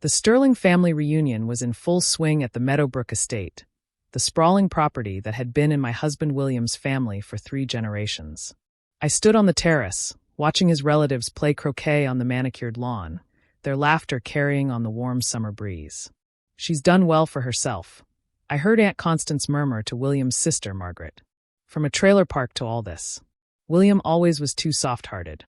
The Sterling family reunion was in full swing at the Meadowbrook estate, the sprawling property that had been in my husband William's family for 3 generations. I stood on the terrace, watching his relatives play croquet on the manicured lawn, their laughter carrying on the warm summer breeze. "She's done well for herself," I heard Aunt Constance murmur to William's sister, Margaret. "From a trailer park to all this. William always was too soft-hearted."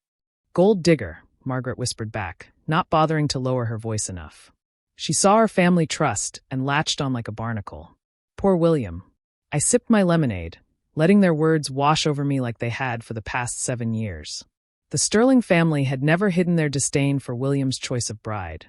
"Gold digger," Margaret whispered back, not bothering to lower her voice enough. She saw our family trust and latched on like a barnacle. Poor William. I sipped my lemonade, letting their words wash over me like they had for the past 7 years. The Sterling family had never hidden their disdain for William's choice of bride,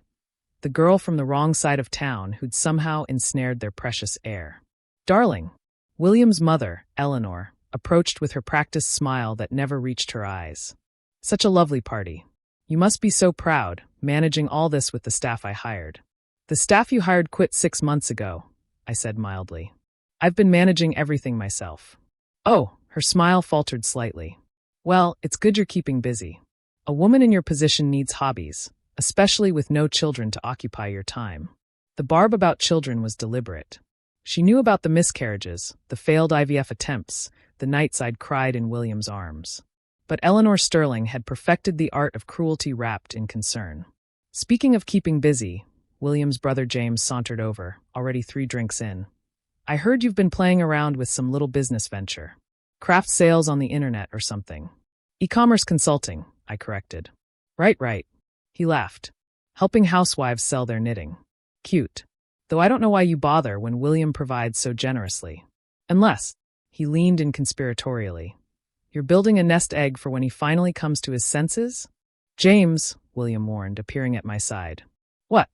the girl from the wrong side of town who'd somehow ensnared their precious heir. "Darling," William's mother, Eleanor, approached with her practiced smile that never reached her eyes. "Such a lovely party. You must be so proud, managing all this with the staff I hired." "The staff you hired quit 6 months ago," I said mildly. "I've been managing everything myself." "Oh," her smile faltered slightly. "Well, it's good you're keeping busy. A woman in your position needs hobbies, especially with no children to occupy your time." The barb about children was deliberate. She knew about the miscarriages, the failed IVF attempts, the nights I'd cried in William's arms. But Eleanor Sterling had perfected the art of cruelty wrapped in concern. "Speaking of keeping busy," William's brother James sauntered over, already 3 drinks in. "I heard you've been playing around with some little business venture. Craft sales on the internet or something." "E-commerce consulting," I corrected. Right. He laughed. "Helping housewives sell their knitting. Cute. Though I don't know why you bother when William provides so generously. Unless," he leaned in conspiratorially, "you're building a nest egg for when he finally comes to his senses?" "James," William warned, appearing at my side. "What?"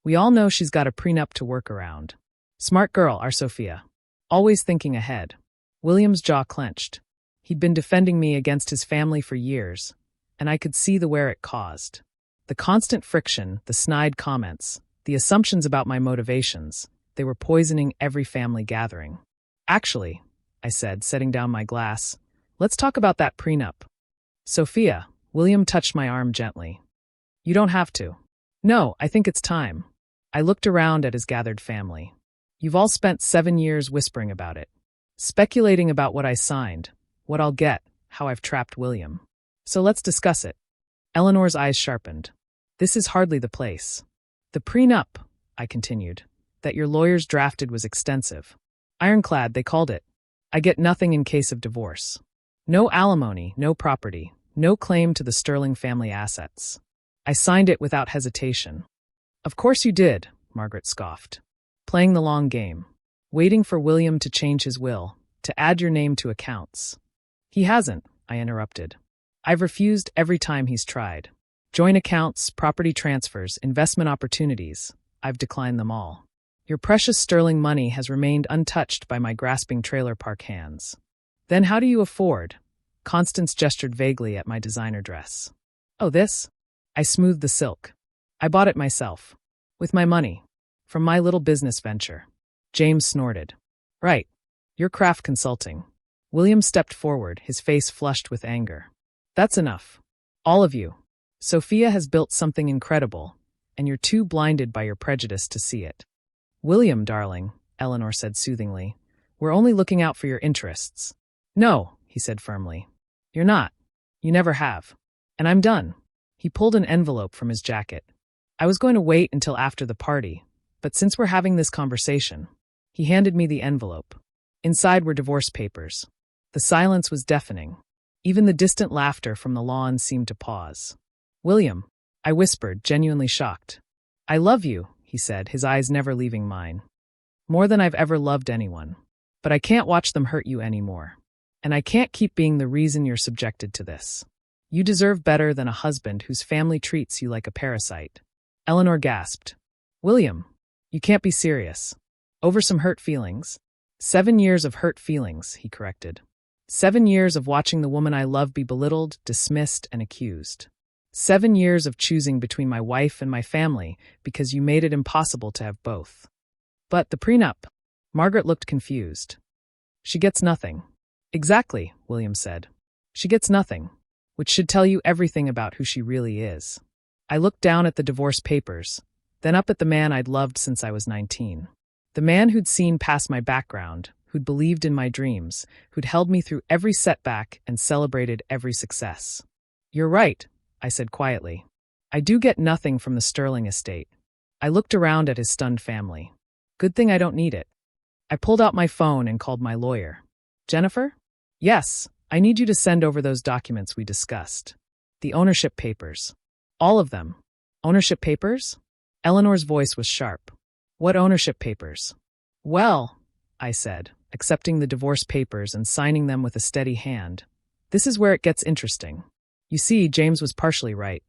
"We all know she's got a prenup to work around. Smart girl, our Sophia. Always thinking ahead." William's jaw clenched. He'd been defending me against his family for years, and I could see the wear it caused. The constant friction, the snide comments, the assumptions about my motivations, they were poisoning every family gathering. "Actually," I said, setting down my glass, "let's talk about that prenup." "Sophia," William touched my arm gently. "You don't have to." "No, I think it's time." I looked around at his gathered family. "You've all spent 7 years whispering about it, speculating about what I signed, what I'll get, how I've trapped William. So let's discuss it." Eleanor's eyes sharpened. "This is hardly the place." "The prenup," I continued, "that your lawyers drafted was extensive. Ironclad, they called it. I get nothing in case of divorce. No alimony, no property, no claim to the Sterling family assets. I signed it without hesitation." "Of course you did," Margaret scoffed. "Playing the long game. Waiting for William to change his will, to add your name to accounts." "He hasn't," I interrupted. "I've refused every time he's tried. Joint accounts, property transfers, investment opportunities. I've declined them all. Your precious Sterling money has remained untouched by my grasping trailer park hands." "Then how do you afford?" Constance gestured vaguely at my designer dress. "Oh, this?" I smoothed the silk. "I bought it myself. With my money. From my little business venture." James snorted. "Right. Your craft consulting." William stepped forward, his face flushed with anger. "That's enough. All of you. Sophia has built something incredible, and you're too blinded by your prejudice to see it." "William, darling," Eleanor said soothingly, "we're only looking out for your interests." "No," he said firmly. "You're not. You never have. And I'm done." He pulled an envelope from his jacket. "I was going to wait until after the party, but since we're having this conversation." He handed me the envelope. Inside were divorce papers. The silence was deafening. Even the distant laughter from the lawn seemed to pause. "William," I whispered, genuinely shocked. "I love you," he said, his eyes never leaving mine. "More than I've ever loved anyone. But I can't watch them hurt you anymore. And I can't keep being the reason you're subjected to this. You deserve better than a husband whose family treats you like a parasite." Eleanor gasped. "William, you can't be serious. Over some hurt feelings?" 7 years of hurt feelings, he corrected. 7 years of watching the woman I love be belittled, dismissed, and accused. 7 years of choosing between my wife and my family because you made it impossible to have both. "But the prenup." Margaret looked confused. "She gets nothing." "Exactly," William said. "She gets nothing, which should tell you everything about who she really is." I looked down at the divorce papers, then up at the man I'd loved since I was 19. The man who'd seen past my background, who'd believed in my dreams, who'd held me through every setback and celebrated every success. "You're right," I said quietly. "I do get nothing from the Sterling estate." I looked around at his stunned family. Good thing I don't need it. I pulled out my phone and called my lawyer. "Jennifer?" "Yes, I need you to send over those documents we discussed. The ownership papers. All of them." "Ownership papers?" Eleanor's voice was sharp. "What ownership papers?" "Well," I said, accepting the divorce papers and signing them with a steady hand. "This is where it gets interesting. You see, James was partially right.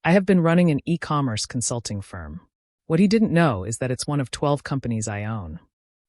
I have been running an e-commerce consulting firm. What he didn't know is that it's one of 12 companies I own."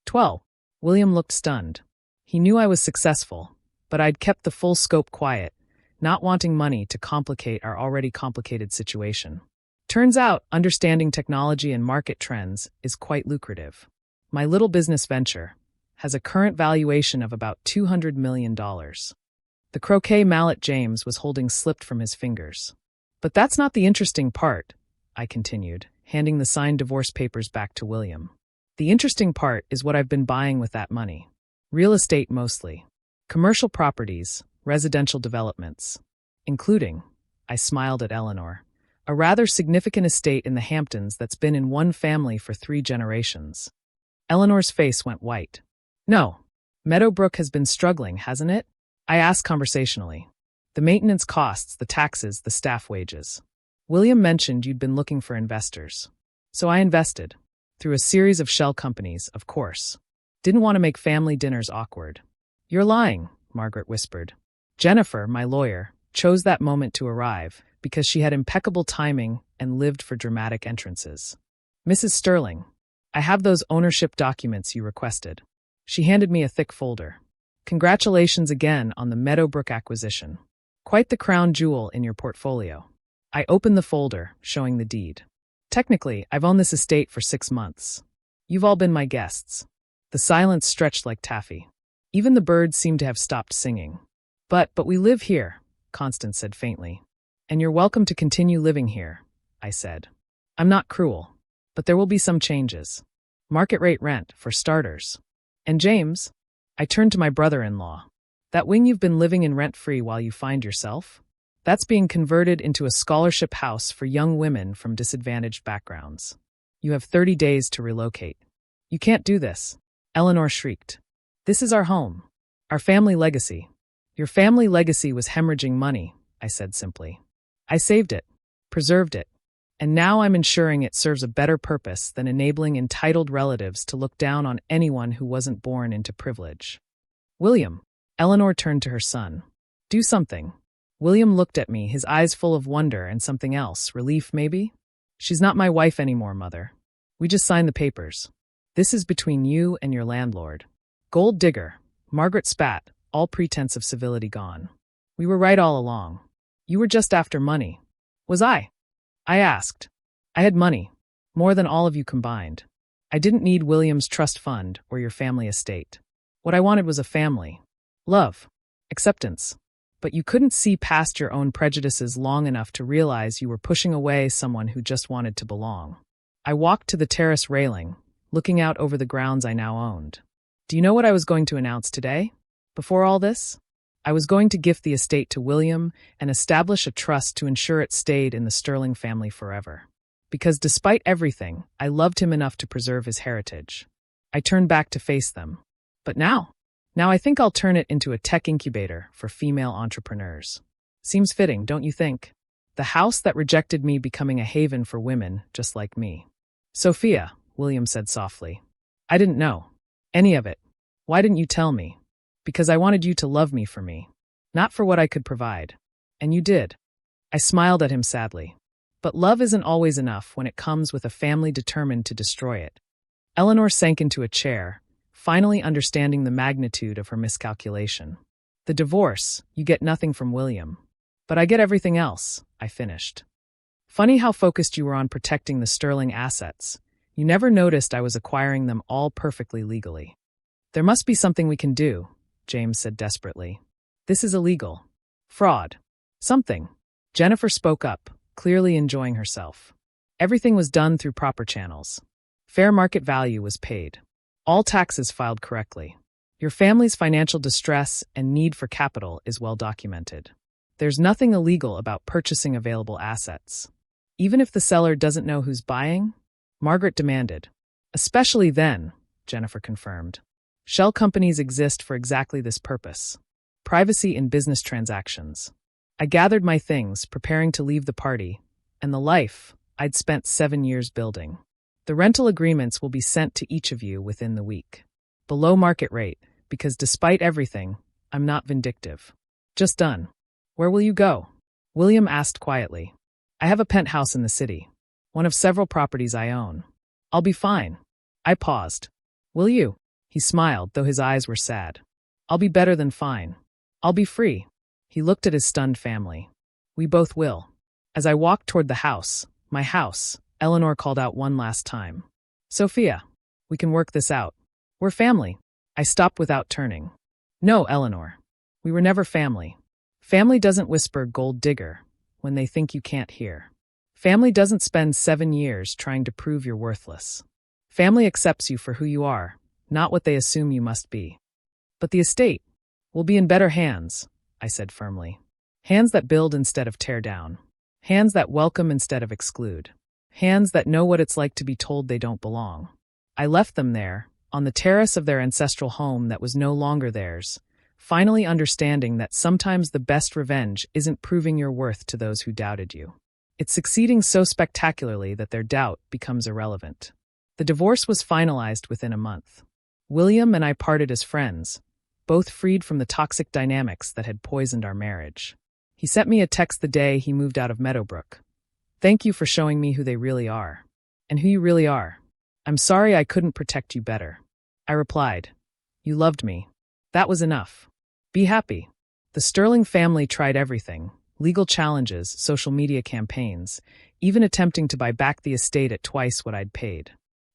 12. William looked stunned. He knew I was successful, but I'd kept the full scope quiet, not wanting money to complicate our already complicated situation. Turns out, understanding technology and market trends is quite lucrative. My little business venture has a current valuation of about $200 million. The croquet mallet James was holding slipped from his fingers. "But that's not the interesting part," I continued, handing the signed divorce papers back to William. "The interesting part is what I've been buying with that money. Real estate mostly. Commercial properties, residential developments. Including," I smiled at Eleanor, "a rather significant estate in the Hamptons that's been in one family for 3 generations. Eleanor's face went white. "No. Meadowbrook has been struggling, hasn't it?" I asked conversationally. "The maintenance costs, the taxes, the staff wages. William mentioned you'd been looking for investors. So I invested. Through a series of shell companies, of course. Didn't want to make family dinners awkward." "You're lying," Margaret whispered. Jennifer, my lawyer, chose that moment to arrive because she had impeccable timing and lived for dramatic entrances. "Mrs. Sterling, I have those ownership documents you requested." She handed me a thick folder. "Congratulations again on the Meadowbrook acquisition. Quite the crown jewel in your portfolio." I opened the folder, showing the deed. "Technically, I've owned this estate for 6 months. You've all been my guests." The silence stretched like taffy. Even the birds seemed to have stopped singing. But we live here," Constance said faintly. "And you're welcome to continue living here," I said. "I'm not cruel, but there will be some changes. Market rate rent, for starters. And James," I turned to my brother-in-law, "that wing you've been living in rent-free while you find yourself? That's being converted into a scholarship house for young women from disadvantaged backgrounds. You have 30 days to relocate." "You can't do this," Eleanor shrieked. "This is our home. Our family legacy." "Your family legacy was hemorrhaging money," I said simply. "I saved it, preserved it, and now I'm ensuring it serves a better purpose than enabling entitled relatives to look down on anyone who wasn't born into privilege." "William," Eleanor turned to her son. "Do something." William looked at me, his eyes full of wonder and something else, relief maybe. "She's not my wife anymore, Mother. We just signed the papers. This is between you and your landlord." "Gold digger," Margaret spat, all pretense of civility gone. "We were right all along. You were just after money." "Was I?" I asked. "I had money. More than all of you combined. I didn't need William's trust fund or your family estate. What I wanted was a family. Love. Acceptance. But you couldn't see past your own prejudices long enough to realize you were pushing away someone who just wanted to belong." I walked to the terrace railing, looking out over the grounds I now owned. "Do you know what I was going to announce today? Before all this? I was going to gift the estate to William and establish a trust to ensure it stayed in the Sterling family forever. Because despite everything, I loved him enough to preserve his heritage." I turned back to face them. "But now I think I'll turn it into a tech incubator for female entrepreneurs. Seems fitting, don't you think? The house that rejected me becoming a haven for women just like me." "Sophia," William said softly. "I didn't know any of it. Why didn't you tell me?" "Because I wanted you to love me for me, not for what I could provide. And you did." I smiled at him sadly. But love isn't always enough when it comes with a family determined to destroy it. Eleanor sank into a chair, finally understanding the magnitude of her miscalculation. "The divorce, you get nothing from William. But I get everything else," I finished. "Funny how focused you were on protecting the Sterling assets. You never noticed I was acquiring them all perfectly legally." "There must be something we can do," James said desperately. "This is illegal. Fraud. Something." Jennifer spoke up, clearly enjoying herself. Everything was done through proper channels. Fair market value was paid. All taxes filed correctly. Your family's financial distress and need for capital is well documented. There's nothing illegal about purchasing available assets. Even if the seller doesn't know who's buying, Margaret demanded. Especially then, Jennifer confirmed. Shell companies exist for exactly this purpose. Privacy in business transactions. I gathered my things, preparing to leave the party, and the life I'd spent 7 years building. The rental agreements will be sent to each of you within the week. Below market rate, because despite everything, I'm not vindictive. Just done. Where will you go? William asked quietly. I have a penthouse in the city. One of several properties I own. I'll be fine. I paused. Will you? He smiled, though his eyes were sad. I'll be better than fine. I'll be free. He looked at his stunned family. We both will. As I walked toward the house, my house, Eleanor called out one last time. Sophia, we can work this out. We're family. I stopped without turning. No, Eleanor. We were never family. Family doesn't whisper gold digger when they think you can't hear. Family doesn't spend 7 years trying to prove you're worthless. Family accepts you for who you are, not what they assume you must be. But the estate will be in better hands, I said firmly. Hands that build instead of tear down. Hands that welcome instead of exclude. Hands that know what it's like to be told they don't belong. I left them there, on the terrace of their ancestral home that was no longer theirs, finally understanding that sometimes the best revenge isn't proving your worth to those who doubted you. It's succeeding so spectacularly that their doubt becomes irrelevant. The divorce was finalized within a month. William and I parted as friends, both freed from the toxic dynamics that had poisoned our marriage. He sent me a text the day he moved out of Meadowbrook. Thank you for showing me who they really are. And who you really are. I'm sorry I couldn't protect you better. I replied. You loved me. That was enough. Be happy. The Sterling family tried everything. Legal challenges, social media campaigns, even attempting to buy back the estate at twice what I'd paid.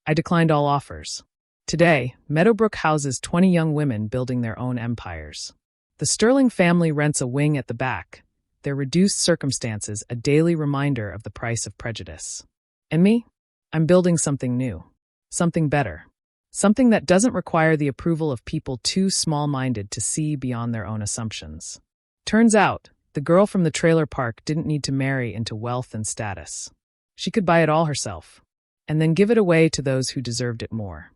I declined all offers. Today, Meadowbrook houses 20 young women building their own empires. The Sterling family rents a wing at the back, their reduced circumstances a daily reminder of the price of prejudice. And me? I'm building something new. Something better. Something that doesn't require the approval of people too small-minded to see beyond their own assumptions. Turns out, the girl from the trailer park didn't need to marry into wealth and status. She could buy it all herself, and then give it away to those who deserved it more.